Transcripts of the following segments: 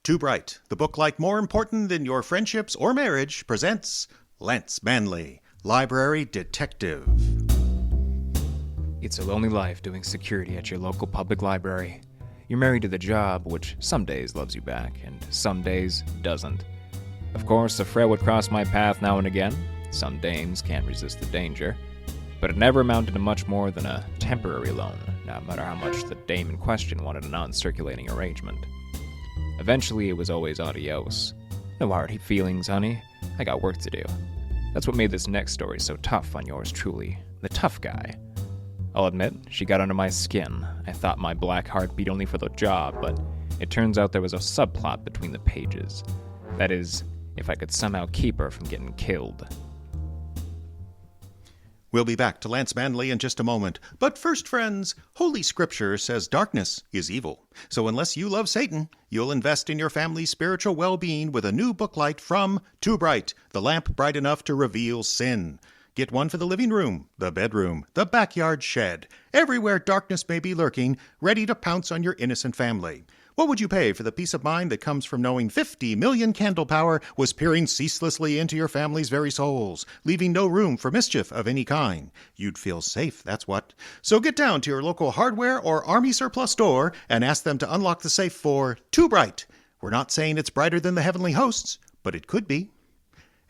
Too Bright, the book like more important than your friendships or marriage, presents Lance Manley, Library Detective. It's a lonely life doing security at your local public library. You're married to the job, which some days loves you back, and some days doesn't. Of course, a frail would cross my path now and again. Some dames can't resist the danger. But it never amounted to much more than a temporary loan, no matter how much the dame in question wanted a non-circulating arrangement. Eventually, it was always adios. No hard feelings, honey. I got work to do. That's what made this next story so tough on yours truly, the tough guy. I'll admit, she got under my skin. I thought my black heart beat only for the job, but it turns out there was a subplot between the pages. That is, if I could somehow keep her from getting killed. We'll be back to Lance Manley in just a moment. But first, friends, Holy Scripture says darkness is evil. So unless you love Satan, you'll invest in your family's spiritual well-being with a new booklight from Too Bright, the lamp bright enough to reveal sin. Get one for the living room, the bedroom, the backyard shed, everywhere darkness may be lurking, ready to pounce on your innocent family. What would you pay for the peace of mind that comes from knowing 50 million candle power was peering ceaselessly into your family's very souls, leaving no room for mischief of any kind? You'd feel safe, that's what. So get down to your local hardware or army surplus store and ask them to unlock the safe for Too Bright. We're not saying it's brighter than the heavenly hosts, but it could be.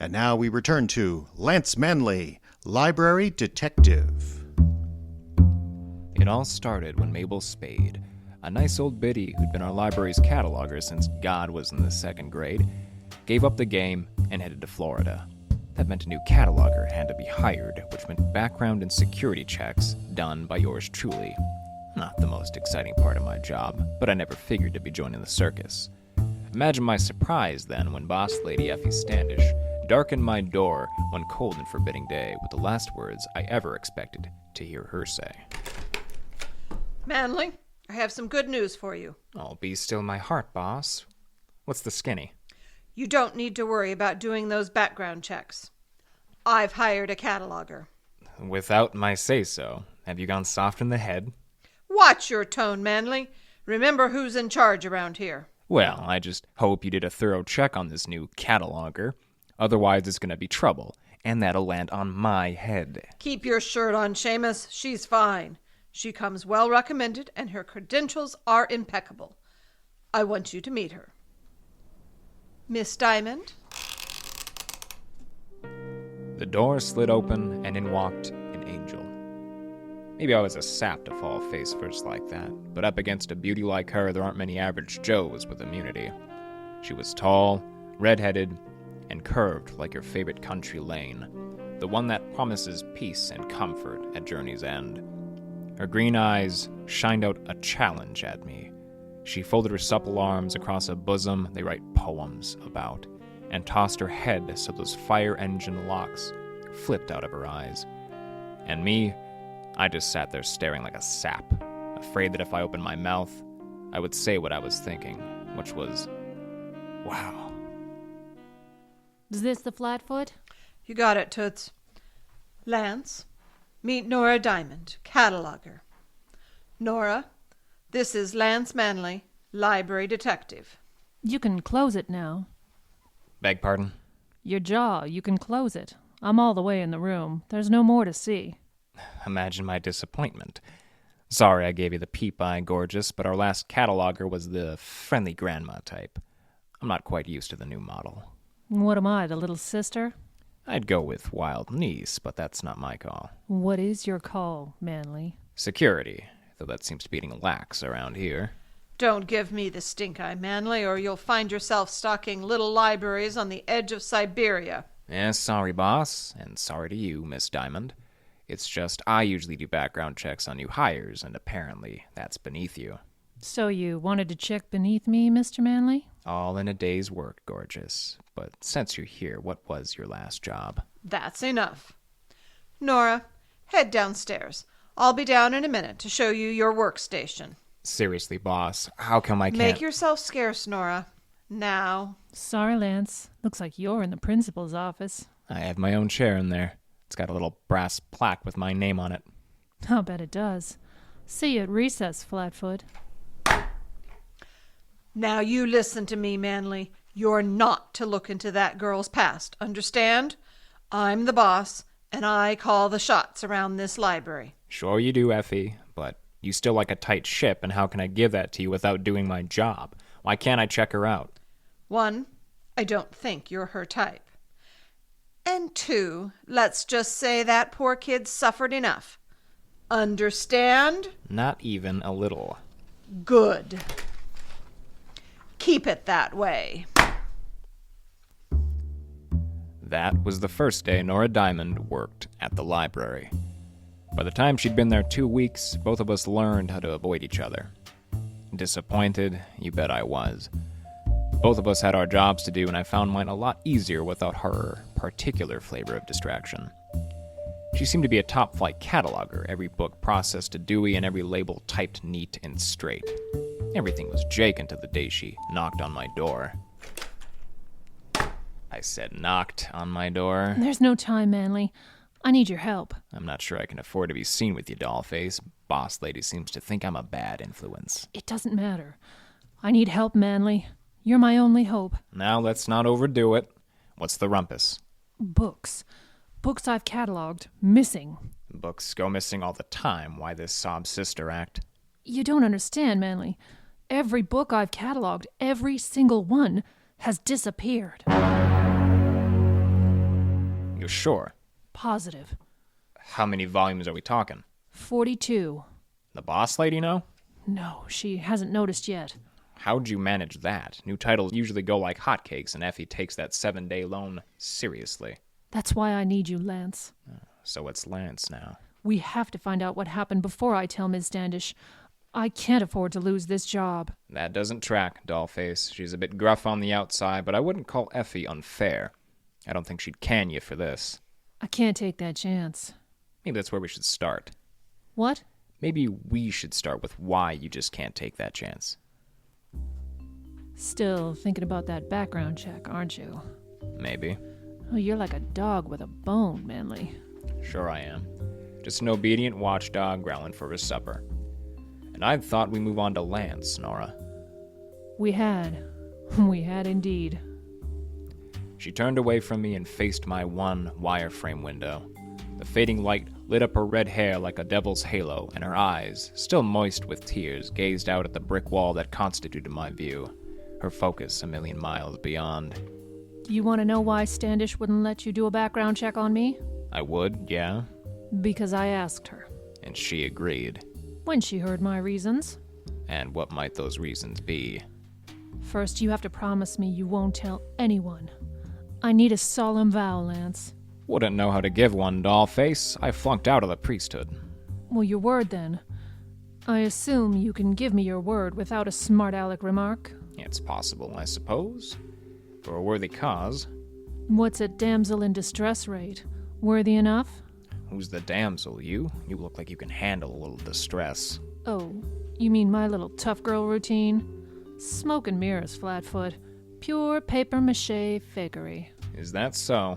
And now we return to Lance Manley, Library Detective. It all started when Mabel Spade, a nice old biddy who'd been our library's cataloger since God was in the second grade, gave up the game and headed to Florida. That meant a new cataloger had to be hired, which meant background and security checks done by yours truly. Not the most exciting part of my job, but I never figured to be joining the circus. Imagine my surprise then when boss lady Effie Standish darkened my door one cold and forbidding day with the last words I ever expected to hear her say. Manley, I have some good news for you. Oh, be still my heart, boss. What's the skinny? You don't need to worry about doing those background checks. I've hired a cataloger. Without my say-so. Have you gone soft in the head? Watch your tone, Manley. Remember who's in charge around here. Well, I just hope you did a thorough check on this new cataloger. Otherwise, it's going to be trouble, and that'll land on my head. Keep your shirt on, Shamus. She's fine. She comes well recommended, and her credentials are impeccable. I want you to meet her. Miss Diamond? The door slid open, and in walked an angel. Maybe I was a sap to fall face first like that, but up against a beauty like her, there aren't many average Joes with immunity. She was tall, red-headed, and curved like your favorite country lane, the one that promises peace and comfort at journey's end. Her green eyes shined out a challenge at me. She folded her supple arms across a bosom they write poems about, and tossed her head so those fire engine locks flipped out of her eyes. And me, I just sat there staring like a sap, afraid that if I opened my mouth, I would say what I was thinking, which was, wow. Is this the Flatfoot? You got it, Toots. Lance, meet Nora Diamond, cataloger. Nora, this is Lance Manley, library detective. You can close it now. Beg pardon? Your jaw, you can close it. I'm all the way in the room. There's no more to see. Imagine my disappointment. Sorry I gave you the peep eye, gorgeous, but our last cataloger was the friendly grandma type. I'm not quite used to the new model. What am I, the little sister? I'd go with wild niece, but that's not my call. What is your call, Manley? Security, though that seems to be getting lax around here. Don't give me the stink eye, Manley, or you'll find yourself stocking little libraries on the edge of Siberia. Sorry, boss, and sorry to you, Miss Diamond. It's just I usually do background checks on new hires, and apparently that's beneath you. So you wanted to check beneath me, Mr. Manley? All in a day's work, gorgeous. But since you're here, what was your last job? That's enough. Nora, head downstairs. I'll be down in a minute to show you your workstation. Seriously, boss, how come I can't... Make yourself scarce, Nora. Now. Sorry, Lance. Looks like you're in the principal's office. I have my own chair in there. It's got a little brass plaque with my name on it. I'll bet it does. See you at recess, Flatfoot. Now you listen to me, Manley. You're not to look into that girl's past, understand? I'm the boss, and I call the shots around this library. Sure you do, Effie, but you still like a tight ship, and how can I give that to you without doing my job? Why can't I check her out? 1, I don't think you're her type. And 2, let's just say that poor kid suffered enough. Understand? Not even a little. Good. Keep it that way. That was the first day Nora Diamond worked at the library. By the time she'd been there 2 weeks, both of us learned how to avoid each other. Disappointed? You bet I was. Both of us had our jobs to do, and I found mine a lot easier without her particular flavor of distraction. She seemed to be a top-flight cataloguer, every book processed to Dewey and every label typed neat and straight. Everything was Jake until the day she knocked on my door. I said knocked on my door. There's no time, Manley. I need your help. I'm not sure I can afford to be seen with you, dollface. Boss lady seems to think I'm a bad influence. It doesn't matter. I need help, Manley. You're my only hope. Now let's not overdo it. What's the rumpus? Books. Books I've catalogued. Missing. Books go missing all the time. Why this sob sister act? You don't understand, Manley. Every book I've catalogued, every single one, has disappeared. You're sure? Positive. How many volumes are we talking? 42. The boss lady know? No, she hasn't noticed yet. How'd you manage that? New titles usually go like hotcakes, and Effie takes that 7-day loan seriously. That's why I need you, Lance. So it's Lance now. We have to find out what happened before I tell Ms. Standish. I can't afford to lose this job. That doesn't track, dollface. She's a bit gruff on the outside, but I wouldn't call Effie unfair. I don't think she'd can you for this. I can't take that chance. Maybe that's where we should start. What? Maybe we should start with why you just can't take that chance. Still thinking about that background check, aren't you? Maybe. Oh, you're like a dog with a bone, Manley. Sure I am. Just an obedient watchdog growling for his supper. And I'd thought we'd move on to Lance, Nora. We had. We had indeed. She turned away from me and faced my one wireframe window. The fading light lit up her red hair like a devil's halo, and her eyes, still moist with tears, gazed out at the brick wall that constituted my view, her focus a million miles beyond. You want to know why Standish wouldn't let you do a background check on me? I would, yeah? Because I asked her. And she agreed. When she heard my reasons. And what might those reasons be? First, you have to promise me you won't tell anyone. I need a solemn vow, Lance. Wouldn't know how to give one, dollface. I flunked out of the priesthood. Well, your word, then. I assume you can give me your word without a smart-aleck remark. It's possible, I suppose. For a worthy cause. What's a damsel in distress rate? Worthy enough? Who's the damsel, you? You look like you can handle a little distress. Oh, you mean my little tough girl routine? Smoke and mirrors, Flatfoot. Pure papier-mâché fakery. Is that so?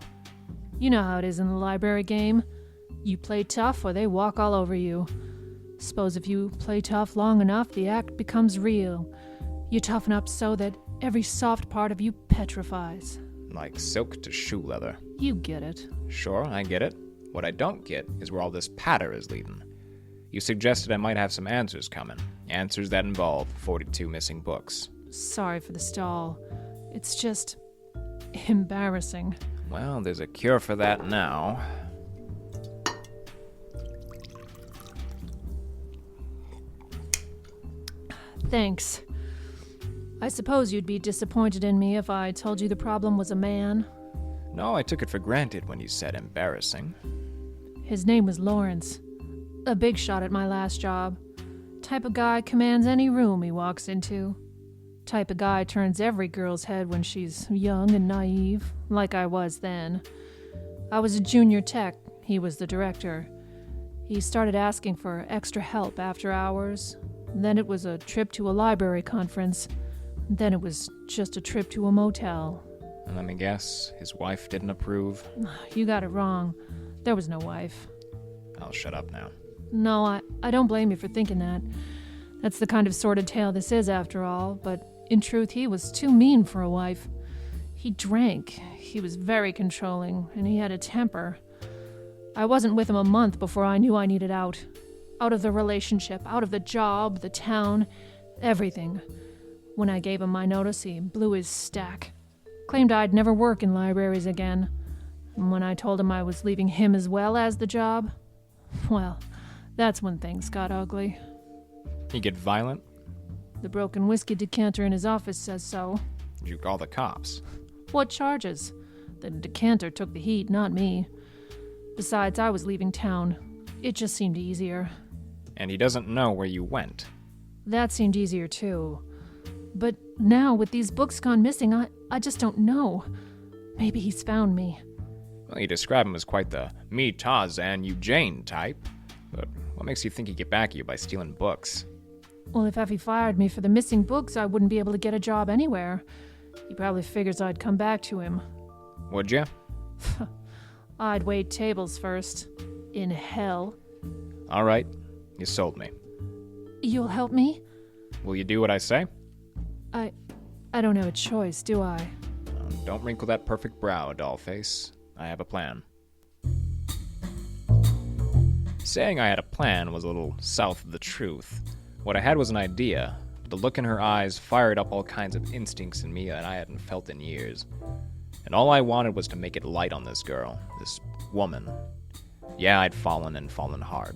You know how it is in the library game. You play tough or they walk all over you. Suppose if you play tough long enough, the act becomes real. You toughen up so that every soft part of you petrifies. Like silk to shoe leather. You get it. Sure, I get it. What I don't get is where all this patter is leading. You suggested I might have some answers coming. Answers that involve 42 missing books. Sorry for the stall. It's just embarrassing. Well, there's a cure for that now. Thanks. I suppose you'd be disappointed in me if I told you the problem was a man. No, I took it for granted when you said embarrassing. His name was Lawrence. A big shot at my last job. Type of guy commands any room he walks into. Type of guy turns every girl's head when she's young and naive, like I was then. I was a junior tech. He was the director. He started asking for extra help after hours. Then it was a trip to a library conference. Then it was just a trip to a motel. And let me guess, his wife didn't approve? You got it wrong. There was no wife. I'll shut up now. No, I don't blame you for thinking that. That's the kind of sordid tale this is, after all, but In truth, he was too mean for a wife. He drank, he was very controlling, and he had a temper. I wasn't with him a month before I knew I needed out. Out of the relationship, out of the job, the town, everything. When I gave him my notice, he blew his stack. Claimed I'd never work in libraries again. And when I told him I was leaving him as well as the job, well, that's when things got ugly. He get violent? The broken whiskey decanter in his office says so. Did you call the cops? What charges? The decanter took the heat, not me. Besides, I was leaving town. It just seemed easier. And he doesn't know where you went. That seemed easier, too. But now, with these books gone missing, I just don't know. Maybe he's found me. Well, you describe him as quite the me Tarzan, you Jane type. But what makes you think he'd get back at you by stealing books? Well, if Effie fired me for the missing books, I wouldn't be able to get a job anywhere. He probably figures I'd come back to him. Would you? I'd wait tables first. In hell. All right, you sold me. You'll help me? Will you do what I say? I don't have a choice, do I? Don't wrinkle that perfect brow, dollface. I have a plan. Saying I had a plan was a little south of the truth. What I had was an idea. The look in her eyes fired up all kinds of instincts in me that I hadn't felt in years. And all I wanted was to make it light on this girl, this woman. Yeah, I'd fallen and fallen hard,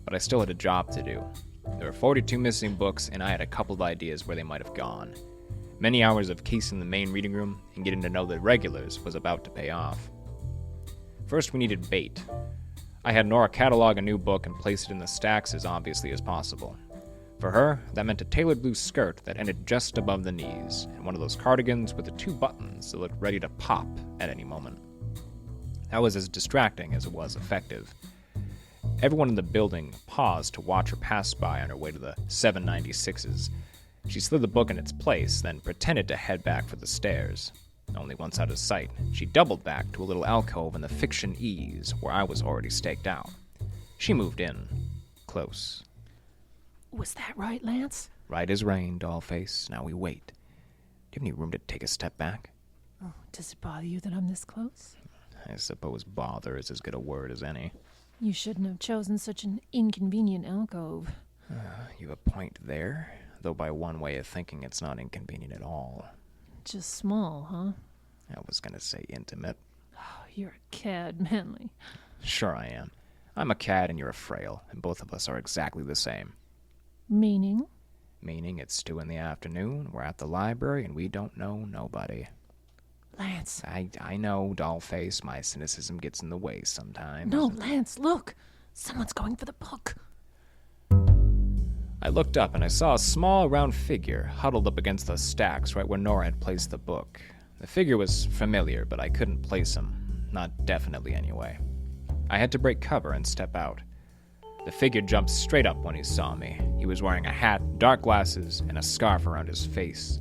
but I still had a job to do. There were 42 missing books, and I had a couple of ideas where they might have gone. Many hours of casing the main reading room and getting to know the regulars was about to pay off. First, we needed bait. I had Nora catalog a new book and place it in the stacks as obviously as possible. For her, that meant a tailored blue skirt that ended just above the knees, and one of those cardigans with the 2 buttons that looked ready to pop at any moment. That was as distracting as it was effective. Everyone in the building paused to watch her pass by on her way to the 796s. She slid the book in its place, then pretended to head back for the stairs. Only once out of sight, she doubled back to a little alcove in the fiction ease where I was already staked out. She moved in. Close. Was that right, Lance? Right as rain, dollface. Now we wait. Do you have any room to take a step back? Oh, does it bother you that I'm this close? I suppose bother is as good a word as any. You shouldn't have chosen such an inconvenient alcove. You have a point there, though by one way of thinking it's not inconvenient at all. Just small, huh? I was gonna say intimate. Oh, you're a cad, Manley. Sure I am. I'm a cad and you're a frail, and both of us are exactly the same. Meaning? Meaning it's 2 in the afternoon, we're at the library, and we don't know nobody. Lance. I know, dollface, my cynicism gets in the way sometimes. No, Lance, look! Someone's going for the book. I looked up and I saw a small, round figure huddled up against the stacks right where Nora had placed the book. The figure was familiar, but I couldn't place him. Not definitely, anyway. I had to break cover and step out. The figure jumped straight up when he saw me. He was wearing a hat, dark glasses, and a scarf around his face.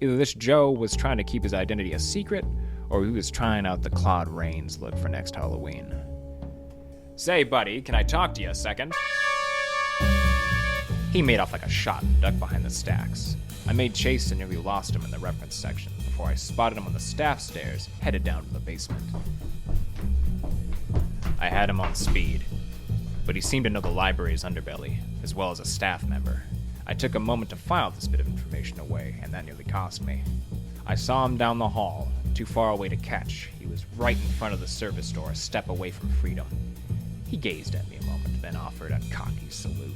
Either this Joe was trying to keep his identity a secret, or he was trying out the Claude Rains look for next Halloween. Say, buddy, can I talk to you a second? He made off like a shot and ducked behind the stacks. I made chase and nearly lost him in the reference section before I spotted him on the staff stairs, headed down to the basement. I had him on speed, but he seemed to know the library's underbelly, as well as a staff member. I took a moment to file this bit of information away, and that nearly cost me. I saw him down the hall, too far away to catch. He was right in front of the service door, a step away from freedom. He gazed at me a moment, then offered a cocky salute.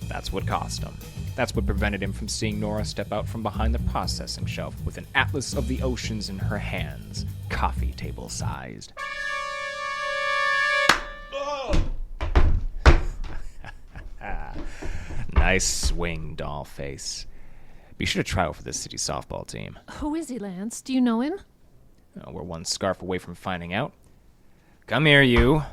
That's what cost him. That's what prevented him from seeing Nora step out from behind the processing shelf with an atlas of the oceans in her hands, coffee table sized. Nice swing, dollface. Be sure to try out for this city softball team. Who is he, Lance? Do you know him? Oh, we're one scarf away from finding out. Come here, you.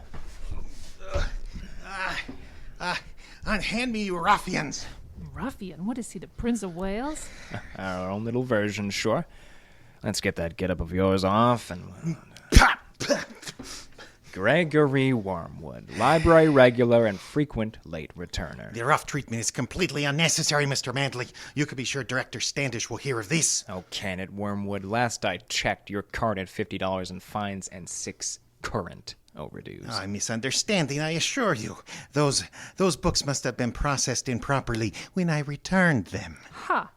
Unhand me, you ruffians. Ruffian? What is he, the Prince of Wales? Our own little version, sure. Let's get that getup of yours off and... Gregory Wormwood, library regular and frequent late returner. The rough treatment is completely unnecessary, Mr. Manley. You can be sure Director Standish will hear of this. Oh, can it, Wormwood? Last I checked, your card had $50 in fines and 6 current overdues. I'm misunderstanding, I assure you. Those books must have been processed improperly when I returned them. Ha!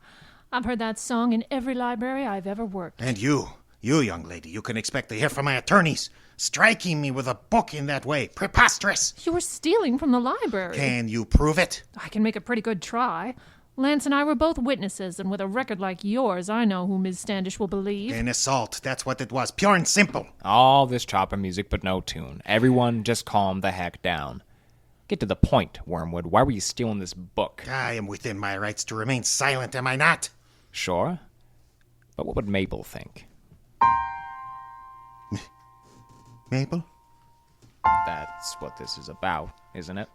I've heard that song in every library I've ever worked. And you, young lady, you can expect to hear from my attorneys. Striking me with a book in that way. Preposterous! You were stealing from the library. Can you prove it? I can make a pretty good try. Lance and I were both witnesses, and with a record like yours, I know who Ms. Standish will believe. An assault, that's what it was. Pure and simple. All this chopper music but no tune. Everyone just calm the heck down. Get to the point, Wormwood. Why were you stealing this book? I am within my rights to remain silent, am I not? Sure. But what would Mabel think? Mabel? That's what this is about, isn't it?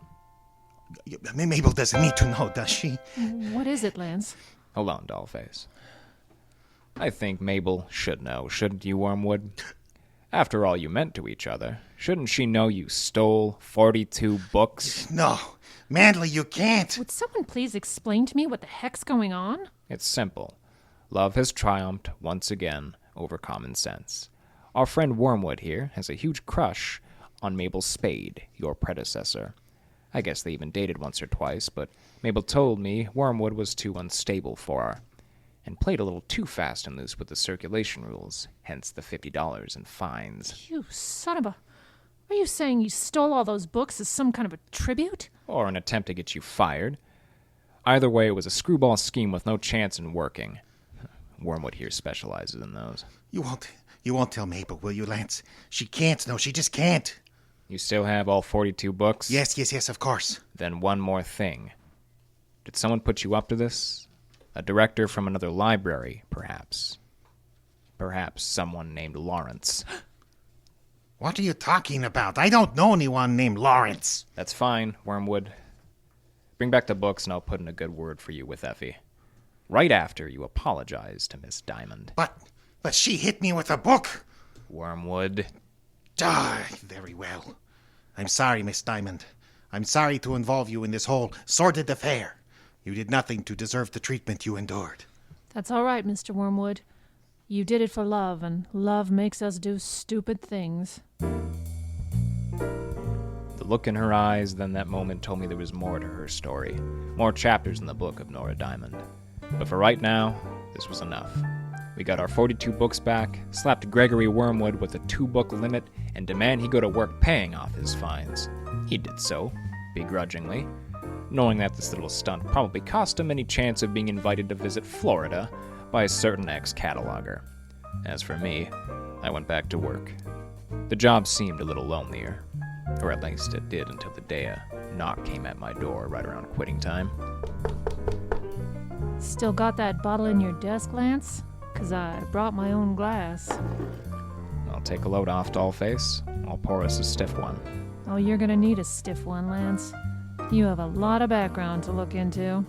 Mabel doesn't need to know, does she? What is it, Lance? Hold on, Dollface. I think Mabel should know, shouldn't you, Wormwood? After all you meant to each other, shouldn't she know you stole 42 books? No. Manley, you can't. Would someone please explain to me what the heck's going on? It's simple. Love has triumphed once again over common sense. Our friend Wormwood here has a huge crush on Mabel Spade, your predecessor. I guess they even dated once or twice, but Mabel told me Wormwood was too unstable for her, and played a little too fast and loose with the circulation rules, hence the $50 in fines. You son of a... Are you saying you stole all those books as some kind of a tribute? Or an attempt to get you fired. Either way, it was a screwball scheme with no chance in working. Wormwood here specializes in those. You won't tell Mabel, will you, Lance? She can't know. She just can't. You still have all 42 books? Yes, of course. Then one more thing. Did someone put you up to this? A director from another library, perhaps. Perhaps someone named Lawrence. What are you talking about? I don't know anyone named Lawrence. That's fine, Wormwood. Bring back the books and I'll put in a good word for you with Effie. Right after you apologize to Miss Diamond. But she hit me with a book. Wormwood. Very well. I'm sorry, Miss Diamond. I'm sorry to involve you in this whole sordid affair. You did nothing to deserve the treatment you endured. That's all right, Mr. Wormwood. You did it for love, and love makes us do stupid things. The look in her eyes then that moment told me there was more to her story. More chapters in the book of Nora Diamond. But for right now, this was enough. We got our 42 books back, slapped Gregory Wormwood with a 2-book limit, and demand he go to work paying off his fines. He did so, begrudgingly, knowing that this little stunt probably cost him any chance of being invited to visit Florida by a certain ex-cataloguer. As for me, I went back to work. The job seemed a little lonelier, or at least it did until the day a knock came at my door right around quitting time. Still got that bottle in your desk, Lance? 'Cause I brought my own glass. I'll take a load off, Dollface. I'll pour us a stiff one. Oh, you're gonna need a stiff one, Lance. You have a lot of background to look into.